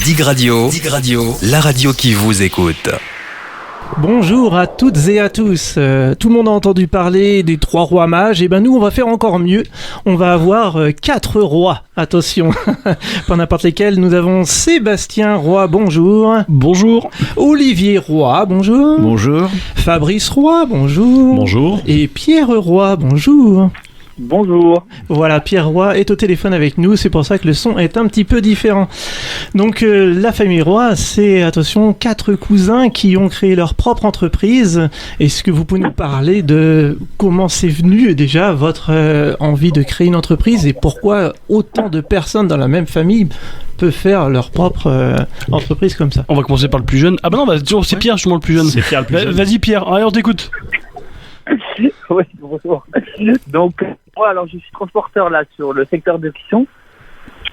Dig Radio, la radio qui vous écoute. Bonjour à toutes et à tous. Tout le monde a entendu parler des 3 rois mages. Et ben nous, on va faire encore mieux. On va avoir 4 rois. Attention, pas n'importe lesquels. Nous avons Sébastien Roy, bonjour. Bonjour. Olivier Roy, bonjour. Bonjour. Fabrice Roy, bonjour. Bonjour. Et Pierre Roy, bonjour. Bonjour. Voilà, Pierre Roy est au téléphone avec nous, c'est pour ça que le son est un petit peu différent. Donc la famille Roy, c'est, attention, 4 cousins qui ont créé leur propre entreprise. Est-ce que vous pouvez nous parler de comment c'est venu déjà votre envie de créer une entreprise et pourquoi autant de personnes dans la même famille peuvent faire leur propre entreprise comme ça? On va commencer par le plus jeune. Ah bah non, c'est Pierre, justement le plus jeune. C'est Pierre le plus jeune. Vas-y Pierre, allez on t'écoute. Oui, bonjour. Donc, moi, alors, je suis transporteur là sur le secteur de Clisson.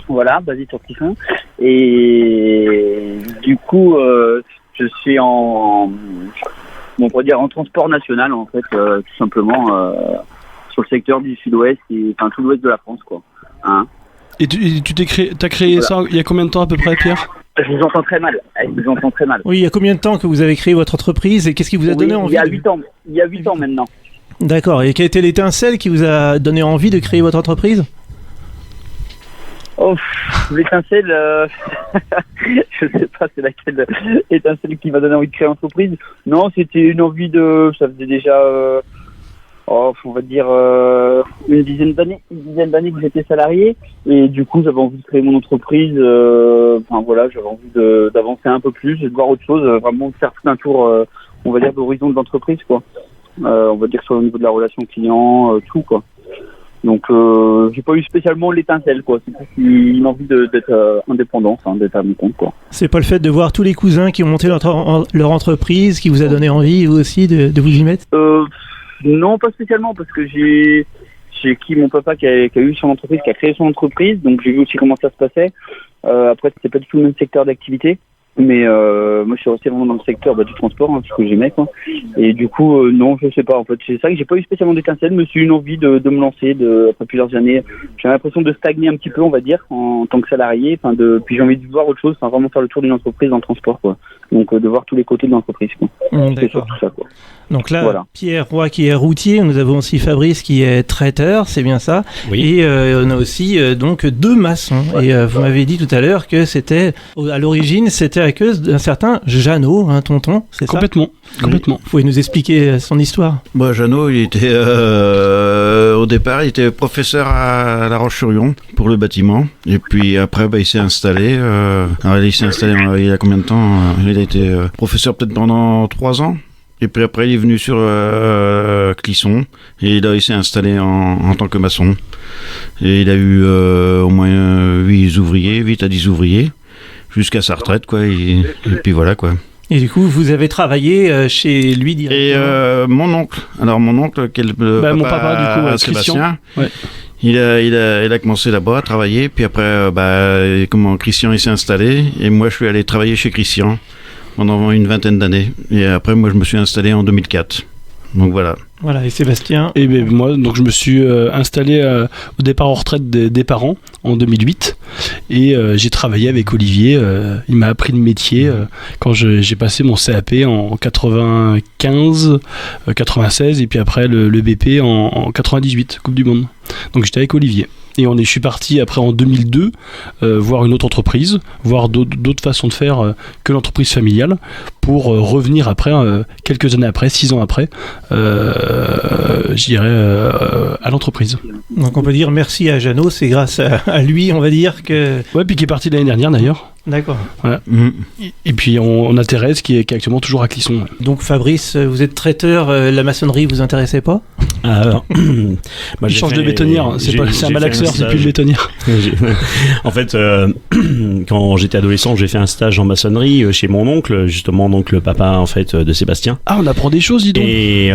Voilà, basé sur Clisson. Et du coup, je suis en transport national, en fait, tout simplement, sur le secteur du sud-ouest, tout l'ouest de la France, quoi. Hein. Et t'as créé voilà. Ça il y a combien de temps à peu près, Pierre? Je vous entends très mal. Oui, il y a combien de temps que vous avez créé votre entreprise et qu'est-ce qui vous a donné envie? Il y a 8 ans maintenant. D'accord. Et quelle était l'étincelle qui vous a donné envie de créer votre entreprise? Oh, l'étincelle, je sais pas c'est laquelle étincelle qui m'a donné envie de créer l'entreprise. Non, c'était une envie ça faisait déjà, on va dire, une dizaine d'années que j'étais salarié. Et du coup, j'avais envie de créer mon entreprise. J'avais envie d'avancer un peu plus, de voir autre chose, vraiment de faire tout un tour, on va dire, d'horizon de l'entreprise, quoi. On va dire sur le niveau de la relation client, tout, quoi. Donc, j'ai pas eu spécialement l'étincelle, quoi. C'est plus une envie d'être indépendant, d'être à mon compte, quoi. C'est pas le fait de voir tous les cousins qui ont monté leur entreprise qui vous a donné envie, vous aussi, de vous y mettre? Non, pas spécialement, parce que j'ai mon papa qui a eu son entreprise, qui a créé son entreprise, donc j'ai vu aussi comment ça se passait. Après, c'était pas du tout le même secteur d'activité. Mais moi je suis resté vraiment dans le secteur du transport, ce que j'aimais, quoi. Et du coup non, je sais pas, en fait c'est ça que j'ai pas eu spécialement d'étincelle, mais c'est une envie de me lancer après plusieurs années. J'ai l'impression de stagner un petit peu, on va dire, en tant que salarié, puis j'ai envie de voir autre chose, vraiment faire le tour d'une entreprise dans le transport, quoi. Donc de voir tous les côtés de l'entreprise, quoi. C'est surtout ça, quoi. Donc là, voilà. Pierre Roy qui est routier, nous avons aussi Fabrice qui est traiteur, c'est bien ça. Oui. Et on a aussi donc 2 maçons. Ouais. Et vous m'avez dit tout à l'heure que à l'origine, c'était à cause d'un certain Jeannot, tonton, c'est ça? Complètement. Vous pouvez nous expliquer son histoire? Jeannot, il était au départ, il était professeur à La Roche-sur-Yon pour le bâtiment. Et puis après, il s'est installé. Il y a combien de temps? Il a été professeur peut-être pendant 3 ans. Et puis après, il est venu sur Clisson. Et là, il s'est installé en tant que maçon. Et il a eu au moins 8 à 10 ouvriers. Jusqu'à sa retraite, quoi. Et puis voilà, quoi. Et du coup, vous avez travaillé chez lui directement? Et mon oncle, mon papa, du coup, Sébastien, ouais. il a commencé là-bas à travailler. Puis après, Christian, il s'est installé. Et moi, je suis allé travailler chez Christian pendant une 20aine d'années. Et après, moi, je me suis installé en 2004. Donc voilà. Voilà, et Sébastien? Et moi, donc je me suis installé au départ en retraite des parents en 2008 et j'ai travaillé avec Olivier. Il m'a appris le métier quand j'ai passé mon CAP en 95, 96 et puis après le BP en 98, Coupe du Monde. Donc j'étais avec Olivier. Et je suis parti après en 2002 voir une autre entreprise, voir d'autres façons de faire que l'entreprise familiale pour revenir après, quelques années après, 6 ans après, je dirais, à l'entreprise. Donc on peut dire merci à Jeannot, c'est grâce à lui, on va dire que... Ouais, puis qui est parti l'année dernière d'ailleurs. D'accord. Voilà. Et puis on a Thérèse qui est actuellement toujours à Clisson. Donc Fabrice, vous êtes traiteur, la maçonnerie vous intéressait pas? Alors, il change de bétonnière, c'est un malaxeur, c'est plus une bétonnière. En fait, quand j'étais adolescent, j'ai fait un stage en maçonnerie chez mon oncle, justement, donc le papa en fait de Sébastien. Ah, on apprend des choses, dis donc. Et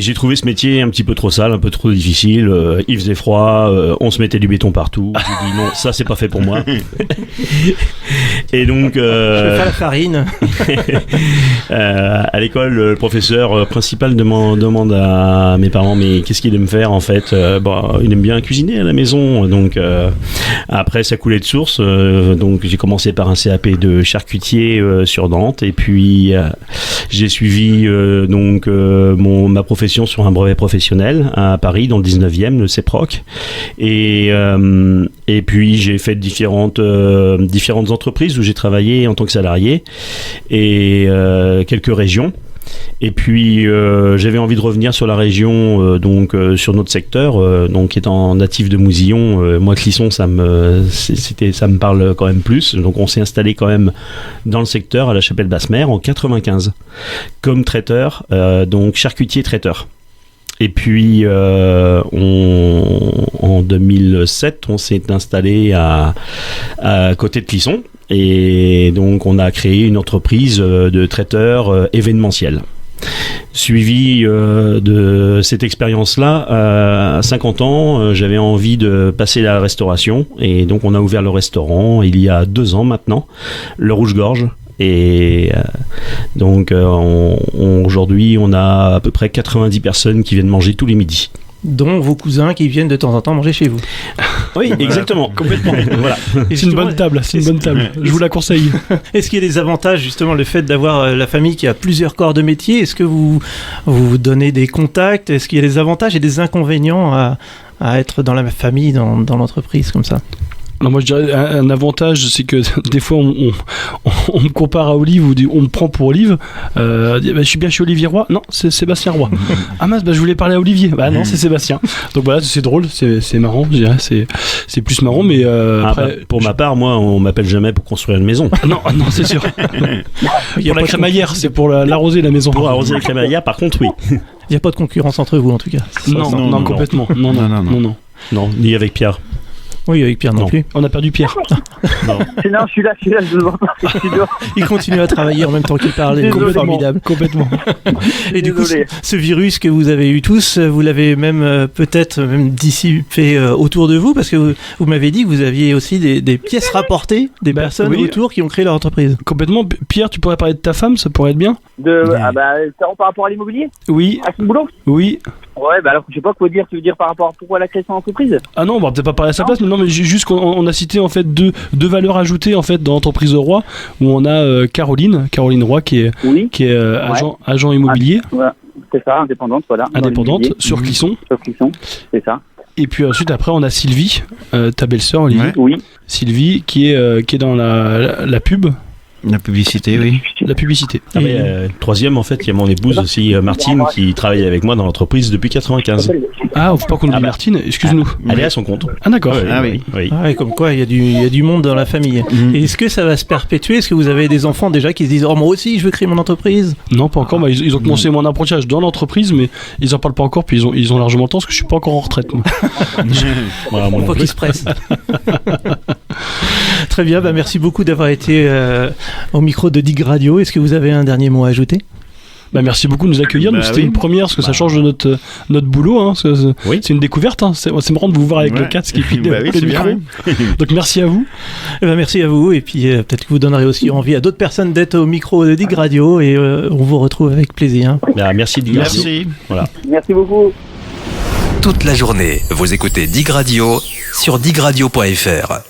j'ai trouvé ce métier un petit peu trop sale, un peu trop difficile. Il faisait froid, on se mettait du béton partout. J'ai dit non, ça c'est pas fait pour moi. Et donc, je vais faire la farine. À l'école, le professeur principal demande à mes parents, mais qu'est-ce qu'il aime faire en fait? Il aime bien cuisiner à la maison. Donc après, ça coulait de source. donc j'ai commencé par un CAP de charcutier sur Nantes, et puis j'ai suivi ma profession sur un brevet professionnel à Paris, dans le 19e, le CEPROC, et puis j'ai fait différentes entreprises où j'ai travaillé en tant que salarié, et quelques régions. Et puis j'avais envie de revenir sur la région, sur notre secteur, donc étant natif de Mousillon, moi Clisson ça me parle quand même plus. Donc on s'est installé quand même dans le secteur à la Chapelle-Basse-Mer en 95 comme traiteur, donc charcutier traiteur. Et puis en 2007 on s'est installé à côté de Clisson. Et donc on a créé une entreprise de traiteurs événementiels. Suivi de cette expérience-là, à 50 ans, j'avais envie de passer à la restauration. Et donc on a ouvert le restaurant il y a 2 ans maintenant, le Rouge-Gorge. Et aujourd'hui on a à peu près 90 personnes qui viennent manger tous les midis. Dont vos cousins qui viennent de temps en temps manger chez vous. Oui, exactement, complètement. Voilà. C'est une bonne table, je vous la conseille. Est-ce qu'il y a des avantages, justement, le fait d'avoir la famille qui a plusieurs corps de métier? Est-ce que vous donnez des contacts? Est-ce qu'il y a des avantages et des inconvénients à être dans la famille, dans l'entreprise comme ça? Non, moi je dirais un avantage, c'est que des fois on me compare à Olive, ou on me prend pour Olive. Je suis bien chez Olivier Roy. Non, c'est Sébastien Roy. Ah mince, je voulais parler à Olivier. Bah non, c'est Sébastien. Donc voilà, c'est drôle, c'est marrant, je dirais, c'est plus marrant, mais après. Pour ma part, moi, on m'appelle jamais pour construire une maison. Non, c'est sûr. Il y a pour la crémaillère, c'est pour l'arroser la maison. Pour arroser la crémaillère, par contre, oui. Il n'y a pas de concurrence entre vous, en tout cas. Non, complètement. Non. Non, ni avec Pierre. Oui, avec Pierre non plus. On a perdu Pierre. Non, je suis là, je vous entends. Il continue à travailler en même temps qu'il parle. C'est formidable. Complètement. Et du coup, ce virus que vous avez eu tous, vous l'avez même peut-être dissipé autour de vous, parce que vous m'avez dit que vous aviez aussi des pièces rapportées, des personnes autour qui ont créé leur entreprise. Complètement. Pierre, tu pourrais parler de ta femme, ça pourrait être bien. Par rapport à l'immobilier? Oui. À son boulot? Oui. Ouais, alors je sais pas quoi dire. Tu veux dire par rapport à pourquoi elle a créé son entreprise? Ah non, on va peut-être pas parler à sa place, mais juste qu'on a cité en fait deux valeurs ajoutées en fait dans l'entreprise de Roy, où on a Caroline Roy qui est agent immobilier. Ouais, c'est ça, indépendante, voilà. Indépendante sur Clisson. Sur Clisson, c'est ça. Et puis ensuite après on a Sylvie, ta belle-sœur Olivier. Ouais. Oui. Sylvie qui est dans la pub. La publicité, oui. La publicité. Troisième, en fait, il y a mon épouse aussi, Martine, qui travaille avec moi dans l'entreprise depuis 95. Ah, faut pas qu'on oublie Martine, excuse-nous. Elle est à son compte. Ah d'accord. Oui. Ah, comme quoi, il y a du monde dans la famille. Et est-ce que ça va se perpétuer? Est-ce que vous avez des enfants déjà qui se disent « Oh, moi aussi, je veux créer mon entreprise ?» Non, pas encore. Ils ont commencé mon apprentissage dans l'entreprise, mais ils en parlent pas encore, puis ils ont largement le temps, parce que je suis pas encore en retraite, moi. Voilà, faut qu'ils se pressent. Très bien, merci beaucoup d'avoir été au micro de Dig Radio. Est-ce que vous avez un dernier mot à ajouter? Merci beaucoup de nous accueillir. C'était une première, parce que ça change de notre boulot. Hein, c'est une découverte. Hein. C'est marrant de vous voir avec le casque et puis le micro. Donc merci à vous. Merci à vous. Et puis peut-être que vous donnerez aussi envie à d'autres personnes d'être au micro de Dig Radio. Et on vous retrouve avec plaisir. Merci Dig Radio. Merci. Voilà. Merci beaucoup. Toute la journée, vous écoutez Dig Radio sur digradio.fr.